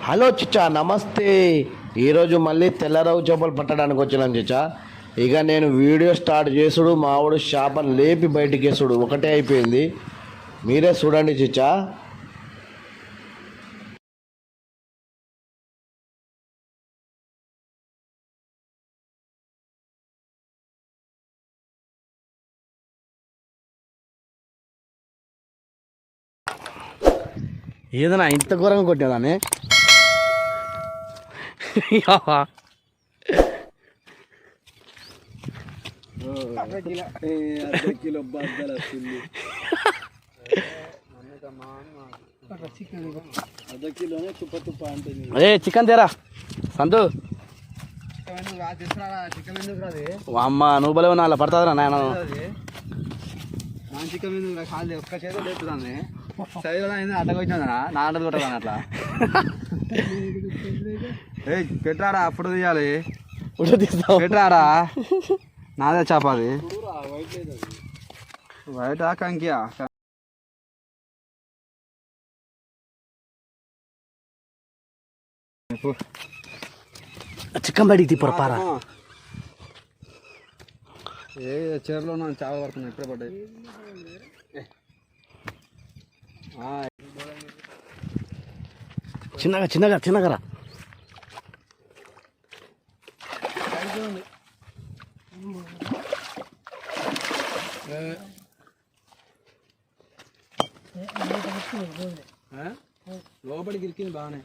Hello చిచ్చా, నమస్తే. ఈరోజు మళ్ళీ తెల్లరావు చేపలు పట్టడానికి వచ్చినాం చిచ్చా. ఇక నేను వీడియో స్టార్ట్ చేసుడు మావాడు చేపను లేపి బయటికి వేసుడు ఒకటే అయిపోయింది. మీరే చూడండి చిచ్చా. ఏదైనా ఇంత ఘోరంగా కొట్టేదాన్ని. అదే చికెన్ తేరా సంతు. అమ్మ నువ్వు బలే ఉన్నా అలా పడుతుందిరా నాయన. చికెన్ ఒక్క చేత లేపుతుంది అట్లా వచ్చిందా నా ఆటలు కొట్టదాన్ని అట్లా. పెట్టరాడా అప్పుడు తీయాలి, పెట్టరాడా నాదే చేప అది. బయట కంకియా చికెన్ బయటికి తీపరా. ఏ చీరలో చేప పడుతున్నాయి ఇప్పుడే పడ్డాయి. చిన్నగా చిన్నగా చిన్నగా రా. లోపలికి ఇరికింది బాగానే.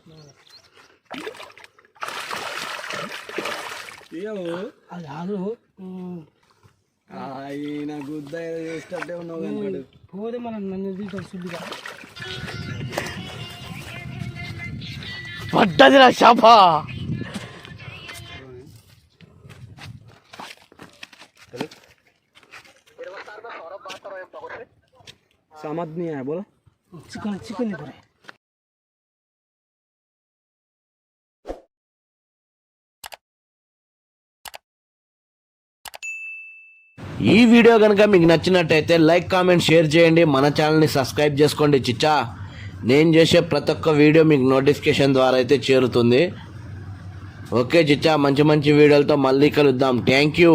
అది ఆదు ఆయన గుద్ద చేసేటట్టే ఉన్నావు కనుక పోతే మనం నన్ను తీసుకొని శుద్ధిగా పడ్డదిరా చేప. समझ नहीं आया बोलो. चिकन चिकन इधर है. ఈ వీడియో కనుక మీకు నచ్చినట్టయితే లైక్ కామెంట్ షేర్ చేయండి. మన ఛానల్ని సబ్స్క్రైబ్ చేసుకోండి చిచ్చా. నేను చేసే ప్రతి ఒక్క వీడియో మీకు నోటిఫికేషన్ ద్వారా అయితే చేరుతుంది. ఓకే చిచ్చా, మంచి మంచి వీడియోలతో మళ్ళీ కలుద్దాం. Thank you.